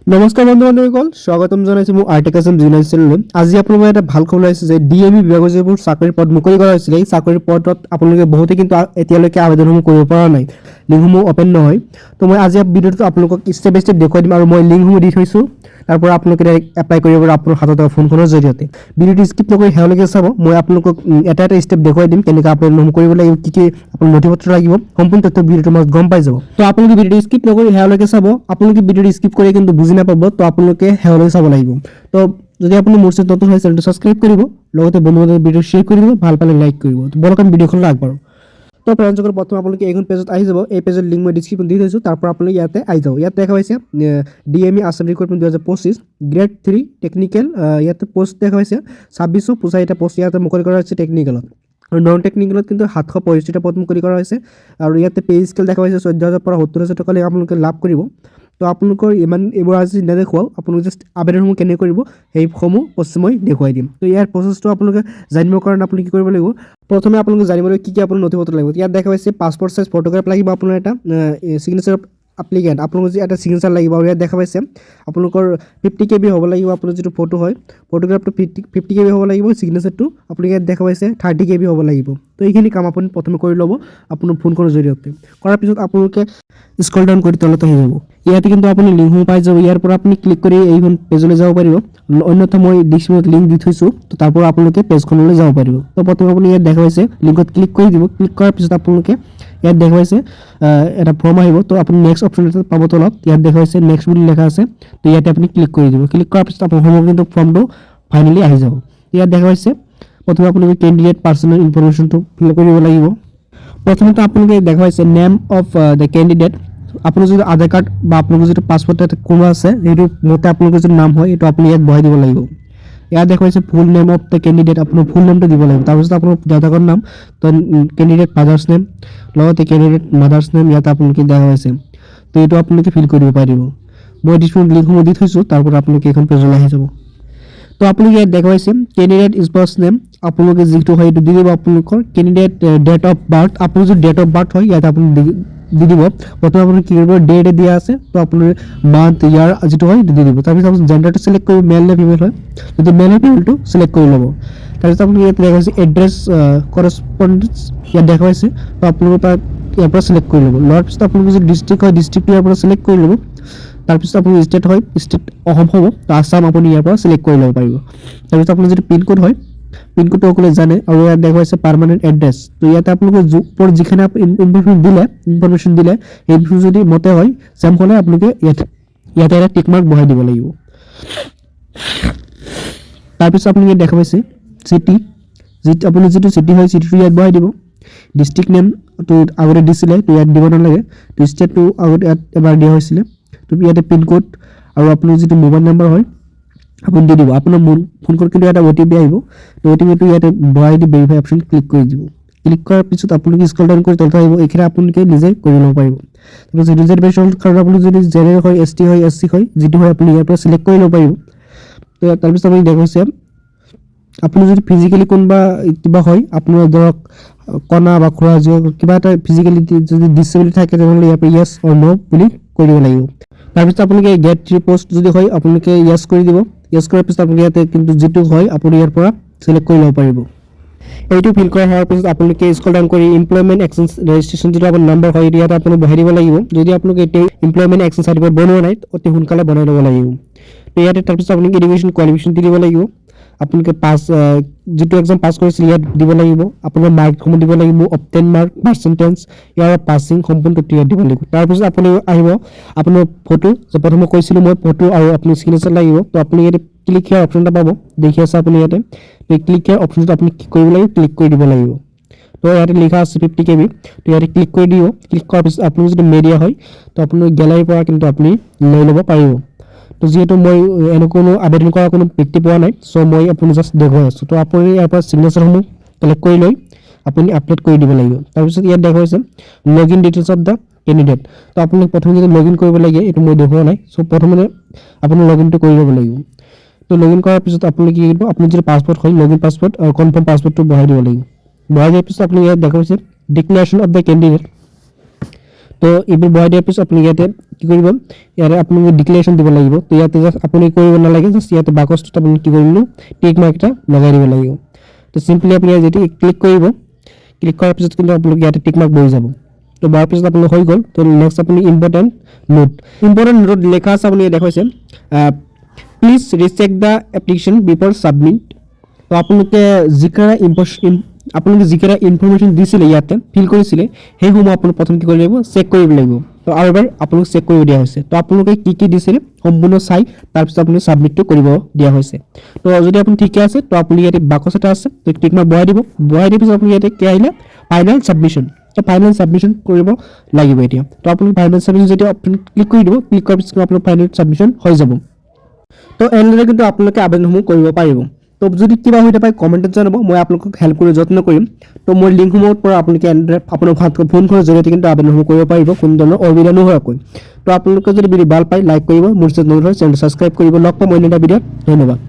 নমস্কাৰ বন্ধু বান্ধৱীসকল, স্বাগতম জনাইছোঁ মোৰ আৰ্টিকাছম বিজনেছ চেনেললৈ। আজি আপোনালোকৰ এটা ভাল খবৰ আহিছে যে DME বিভাগৰ যিবোৰ চাকৰিৰ পদ মুকলি কৰা হৈছিলে, এই চাকৰিৰ পদত আপোনালোকে বহুতে কিন্তু এতিয়ালৈকে আবেদনসমূহ কৰিব পৰা নাই, লিংকসমূহ অপেন নহয়। তো মই আজি ভিডিঅ'টো আপোনালোকক ষ্টেপ বাই ষ্টেপ দেখুৱাই দিম আৰু মই লিংকসমূহ দি থৈছোঁ। তাৰ পৰা আপোনালোকে এপ্লাই কৰিব পাৰে আপোনাৰ হাতত ফোনখনৰ জৰিয়তে। ভিডিঅ'টো স্কিপ নকৰি শেষলৈকে চাব। মই আপোনালোকক এটা এটা ষ্টেপ দেখুৱাই দিম, কেনেকৈ আবেদনসমূহ কৰিব লাগিব, কি কি আপোনাৰ নথিপত্ৰ লাগিব, সম্পূৰ্ণ তথ্য ভিডিঅ'টোৰ মাজত গম পাই যাব। তো আপোনালোকে ভিডিঅ'টো স্কিপ নকৰি শেষলৈকে চাব। আপোনালোকে ভিডিঅ'টো স্কিপ কৰি কিন্তু বুজি নাপাব, তো আপোনালোকে শেষলৈকে চাব লাগিব। তো যদি আপুনি মোৰ চেনেলত নতুন হয়, চেনেলটো ছাবস্ক্ৰাইব কৰিব, লগতে বন্ধু বান্ধৱীৰ ভিডিঅ' শ্বেয়াৰ কৰি দিব, ভাল পালে লাইক কৰিব। তো বলক আমি ভিডিঅ'খনলৈ আগবাঢ়ো। তো ফ্ৰেণ্ডসকল, প্ৰথমে আপোনালোকে এইখন পেজত আহি যাব। এই পেজৰ লিংক মই ডিছক্ৰিপশ্যন দি থৈছোঁ, তাৰ পৰা আপোনালোকে ইয়াতে আহি যাব। ইয়াত দেখা পাইছে DME Assam recruitment 2025 grade 3 technical. ইয়াতে পোষ্ট দেখা পাইছে 2645টা পোষ্ট ইয়াতে মুকলি কৰা হৈছে টেকনিকেলত। আৰু নন টেকনিকেলত কিন্তু 765টা পদ মুকলি কৰা হৈছে। আৰু ইয়াতে পে স্কেল দেখা পাইছে 14,000 পৰা 70,000 টকালৈ আপোনালোকে লাভ কৰিব। তো আপোনালোকৰ ইমান এইবোৰ আজি নেদেখুৱাওঁ, আপোনালোকে জাষ্ট আবেদনসমূহ কেনেকৈ কৰিব সেইসমূহ প্ৰচেছ মই দেখুৱাই দিম। তো ইয়াৰ প্ৰচেছটো আপোনালোকে জানিবৰ কাৰণে আপুনি কি কৰিব লাগিব, প্ৰথমে আপোনালোকে জানিব লাগিব কি আপোনাৰ নথিপত্ৰ লাগিব। ইয়াত দেখা পাইছে পাছপৰ্ট চাইজ ফটোগ্ৰাফ লাগিব, আপোনাৰ এটা চিগনেচাৰ অফ এপ্লিকেণ্ট, আপোনালোকৰ যি এটা চিগনেচাৰ লাগিব। আৰু ইয়াত দেখা পাইছে আপোনালোকৰ 50 KB হ'ব লাগিব, আপোনাৰ যিটো ফটো হয় ফটোগ্ৰাফটো 50 KB হ'ব লাগিব, চিগনেচাৰটো আপুনি ইয়াত দেখা পাইছে 30 KB হ'ব লাগিব। তো এইখিনি কাম আপুনি প্ৰথমে কৰি ল'ব আপোনাৰ ফোনখনৰ জৰিয়তে। কৰাৰ পিছত আপোনালোকে স্ক্ৰল ডাউন কৰি তলত আহি যাব। ইয়াতে কিন্তু আপুনি লিংকসমূহ পাই যাব। ইয়াৰ পৰা আপুনি ক্লিক কৰি এইখন পেজলৈ যাব পাৰিব, অন্যথা মই ডিছক্ৰিপশ্যনত লিংক দি থৈছোঁ, তো তাৰ পৰা আপোনালোকে পেজখনলৈ যাব পাৰিব। তো প্ৰথমে আপুনি ইয়াত দেখা পাইছে লিংকত ক্লিক কৰি দিব। ক্লিক কৰাৰ পিছত আপোনালোকে ইয়াত দেখা পাইছে এটা ফৰ্ম আহিব। তো আপুনি নেক্সট অপশ্যন এটা পাব তলত, ইয়াত দেখা পাইছে নেক্সট বুলি লেখা আছে। তো ইয়াতে আপুনি ক্লিক কৰি দিব। ক্লিক কৰাৰ পিছত আপোনাৰ সময় কিন্তু ফৰ্মটো ফাইনেলি আহি যাব। ইয়াত দেখা পাইছে প্ৰথমে আপোনালোকে কেণ্ডিডেট পাৰ্চনেল ইনফৰমেশ্যনটো ফিল কৰিব লাগিব। প্ৰথমতে আপোনালোকে দেখা পাইছে নেম অফ দ্য কেণ্ডিডেট। আপোনাৰ যদি আধাৰ কাৰ্ড বা আপোনালোকৰ যিটো পাছপৰ্ট কোনো আছে, সেইটো মতে আপোনালোকৰ যিটো নাম হয় এইটো আপুনি ইয়াত বহাই দিব লাগিব। ইয়াত দেখা পাইছে full name of the candidate, আপোনাৰ ফুল নেমটো দিব লাগিব। তাৰপিছত আপোনাৰ দেউতাকৰ নাম, তো কেণ্ডিডেট ফাদাৰ্ছ নেম, লগতে কেণ্ডিডেট মাদাৰ্ছ নেম ইয়াত আপোনালোকে দেখা পাইছে। তো এইটো আপোনালোকে ফিল কৰিব পাৰিব। মই ডিছক্ৰিপশ্যনত লিংকসমূহ দি থৈছোঁ, তাৰ পৰা আপোনালোকে এইখন পেজলৈ আহি যাব। তো আপোনালোকে ইয়াত দেখা পাইছে কেণ্ডিডেট স্পাউছ নেম, আপোনালোকে যিটো হয় এইটো দি দিব। আপোনালোকৰ কেণ্ডিডেট ডেট অফ বাৰ্থ, আপোনাৰ যদি ডেট অফ বাৰ্থ হয় ইয়াত আপুনি দি দিব। প্ৰথমে আপুনি কি কৰিব, ডেট দিয়া আছে, তো আপোনাৰ মান্থ ইয়াৰ যিটো হয় এইটো দি দিব। তাৰপিছত আপুনি জেণ্ডাৰটো চিলেক্ট কৰিব, মেল নে ফিমেল হয়, যদি মেল হয় ফিমেলটো চিলেক্ট কৰি ল'ব। তাৰপিছত আপুনি ইয়াত দেখা পাইছে এড্ৰেছ কৰস্পণ্ডেঞ্চ ইয়াত দেখা পাইছে, তো আপোনালোকৰ তাত ইয়াৰ পৰা চিলেক্ট কৰি ল'ব। লোৱাৰ পিছত আপোনালোকৰ যদি ডিষ্ট্ৰিক্ট হয় ডিষ্ট্ৰিক্টটো ইয়াৰ পৰা চিলেক্ট কৰি ল'ব। তাৰপিছত আপুনি ষ্টেট হয় ষ্টেট অসম হ'ব, তো আছাম আপুনি ইয়াৰ পৰা চিলেক্ট কৰি ল'ব পাৰিব। তাৰপিছত আপোনাৰ যদি পিনক'ড হয় পিনক'ডটো সকলোৱে জানে। আৰু ইয়াত দেখা পাইছে পাৰ্মানেণ্ট এড্ৰেছ, তো ইয়াতে আপোনালোকে ওপৰত যিখিনি ইনফৰমেশ্যন দিলে সেই ইনফৰমেশ্যন যদি মতে হয় চেম হ'লে আপোনালোকে ইয়াতে এটা টিক মাৰ্ক বহাই দিব লাগিব। তাৰপিছত আপুনি ইয়াত দেখা পাইছে চিটি, আপুনি যিটো চিটি হয় চিটিটো ইয়াত বহাই দিব। ডিষ্ট্ৰিক্ট নেমটো আগতে দিছিলে, তো ইয়াত দিব নালাগে। তো ষ্টেটটো আগতে ইয়াত এবাৰ দিয়া হৈছিলে। তো ইয়াতে পিনক'ড আৰু আপোনাৰ যিটো মোবাইল নাম্বাৰ হয় আপুনি দি দিব। আপোনাৰ ফোনকত কিন্তু এটা OTP আহিব, তো OTPটো ইয়াতে বহাই দি ভেৰিফাই অপশ্যন ক্লিক কৰি দিব। ক্লিক কৰাৰ পিছত আপোনালোকে স্ক্ৰল ডাউন কৰি তলত আহিব। এইখিনি আপোনালোকে নিজে কৰি ল'ব পাৰিব। তাৰপিছত ৰিজাৰ্ভেশ্যন কাৰণে আপুনি যদি জেনেৰেল হয়, ST হয়, SC হয়, যিটো হয় আপুনি ইয়াৰ পৰা চিলেক্ট কৰি ল'ব পাৰিব। তো তাৰপিছত আপুনি দেখা পাইছে আপুনি যদি ফিজিকেলি কোনোবা কিবা হয়, আপোনাৰ ধৰক কণা বা খুৰা কিবা এটা ফিজিকেলিটি যদি ডিছেবিলিটি থাকে, তেনেহ'লে ইয়াৰ পৰা য়েছ অৰ ন' বুলি কৰি দিব লাগিব। তাৰপিছত আপোনালোকে গেট ৰিপ'ষ্ট যদি হয় আপোনালোকে য়েছ কৰি দিব। য়েছ কৰাৰ পিছত আপোনালোকে ইয়াতে কিন্তু যিটো হয় আপুনি ইয়াৰ পৰা চিলেক্ট কৰি ল'ব পাৰিব। এইটো ফিল কৰা হোৱাৰ পিছত আপোনালোকে স্ক্ৰল ডাউন কৰি এমপ্লয়মেণ্ট এক্সচেঞ্জ ৰেজিষ্ট্ৰেশ্যন যিটো আপোনাৰ নম্বৰ হয় ইয়াত আপুনি বহাই দিব লাগিব। যদি আপোনালোকে এতিয়া এমপ্লয়মেণ্ট এক্সচেঞ্জ চাৰ্টিফিকেট বনোৱা নাই, অতি সোনকালে বনাই ল'ব লাগিব। তো ইয়াতে তাৰপিছত আপোনালোকে এডুকেশ্যন কোৱালিফিকেশ্যন দি দিব লাগিব। আপোনালোকে যিটো এক্সাম পাছ কৰিছিল ইয়াত দিব লাগিব। আপোনাৰ মাৰ্কসমূহ দিব লাগিব, অবটেইন মাৰ্ক, পাৰ্চেণ্টেজ, ইয়াৰ পাছিং সম্পূৰ্ণ তথ্য ইয়াত দিব লাগিব। তাৰপিছত আপুনি আহিব আপোনাৰ ফটো, যে প্ৰথমে কৈছিলোঁ মই ফটো আৰু আপুনি চিগনেচাৰ লাগিব। তো আপুনি ইয়াতে ক্লিক হিয়াৰ অপশ্যন এটা পাব, দেখি আছে আপুনি ইয়াতে। তো ক্লিক হিয়াৰ অপশ্যনটো আপুনি কি কৰিব লাগিব, ক্লিক কৰি দিব লাগিব। তো ইয়াতে লিখা আছে 50 KB, তো ইয়াতে ক্লিক কৰি দিব। ক্লিক কৰাৰ পিছত আপুনি যদি মেডিয়া হয় তো আপুনি গেলাৰীৰ পৰা কিন্তু আপুনি লৈ ল'ব পাৰিব। তো যিহেতু মই কোনো আবেদন কৰা কোনো ব্যক্তি পোৱা নাই, চ' মই আপুনি জাষ্ট দেখুৱাই আছোঁ। তো আপুনি ইয়াৰ পৰা চিগনেচাৰসমূহ কালেক্ট কৰি লৈ আপুনি আপলোড কৰি দিব লাগিব। তাৰপিছত ইয়াত দেখা হৈছে log in details of the candidate. তো আপুনি প্ৰথমে যদি লগ ইন কৰিব লাগে, এইটো মই দেখুওৱা নাই, চ' প্ৰথমতে আপুনি লগ ইনটো কৰি ল'ব লাগিব। তো লগ ইন কৰাৰ পিছত আপুনি কি কৰিব, আপুনি যদি পাছপৰ্ট হয় লগ ইন পাছপৰ্ট আৰু কনফাৰ্ম পাছপৰ্টটো বহাই দিব লাগিব। বহাই দিয়াৰ পিছত আপুনি ইয়াত দেখা হৈছে ডিক্লেৰেশ্যন অফ দ্য কেণ্ডিডেট। তো তো এইবোৰ বহাই দিয়াৰ পিছত আপুনি ইয়াতে কি কৰিব, ইয়াতে আপোনালোকে ডিক্লেৰেশ্যন দিব লাগিব। তো ইয়াতে জাষ্ট আপুনি কৰিব নালাগে, জাষ্ট ইয়াতে বাকচটোত আপুনি কি কৰিব, টিক মাৰ্ক এটা লগাই দিব লাগিব। তো চিম্পলি আপুনি ইয়াত যদি ক্লিক কৰিব, ক্লিক কৰাৰ পিছত কিন্তু আপোনালোকে ইয়াতে টিক মাৰ্ক বহি যাব। তো বহাৰ পিছত আপোনাৰ হৈ গ'ল। তো নেক্সট আপুনি ইম্পৰ্টেণ্ট নোট লেখা আছে, আপুনি দেখুৱাইছে please recheck the application before submit. তো আপোনালোকে যিকেইটা ইনফৰমেশ্যন দিছিলে ইয়াতে ফিল কৰিছিলে সেইসমূহ আপোনালোকে প্ৰথম কি কৰিব লাগিব, চেক কৰিব লাগিব। তো আৰু এবাৰ আপোনালোক চেক কৰিব দিয়া হৈছে। তো আপোনালোকে কি দিছিলে সম্পূৰ্ণ চাই তাৰপিছত আপুনি ছাবমিটটো কৰিব দিয়া হৈছে। তো যদি আপুনি ঠিকে আছে, তো আপুনি ইয়াতে বাকচ এটা আছে, তো টিক মাৰ্ক বহাই দিব। বহাই দিয়াৰ পিছত আপুনি ইয়াতে কি আহিলে, ফাইনেল ছাবমিশ্যন। তো ফাইনেল ছাবমিশ্যন কৰিব লাগিব এতিয়া। তো আপুনি ফাইনেল ছাবমিশ্যন যেতিয়া আপুনি ক্লিক কৰি দিব, ক্লিক কৰাৰ পিছত আপোনাৰ ফাইনেল ছাবমিশ্যন হৈ যাব। তো এনেদৰে কিন্তু আপোনালোকে আবেদনসমূহ কৰিব পাৰিব। তো যদি কিবা হৈ থাকে কমেণ্টত জনাব, মই আপোনালোকক হেল্প কৰি যত্ন কৰিম। তো মই লিংকসমূহৰ পৰা আপোনালোকে এনেদৰে আপোনাৰ ফোন কলৰ জৰিয়তে কিন্তু আবেদনসমূহ কৰিব পাৰিব কোনো ধৰণৰ অসুবিধা নোহোৱাকৈ। তো আপোনালোকে যদি ভিডিঅ' ভাল পায় লাইক কৰিব, মোৰ চেনেলটো ছাবস্ক্ৰাইব কৰিব। লগ পাম অন্য এটা ভিডিঅ'ত। ধন্যবাদ।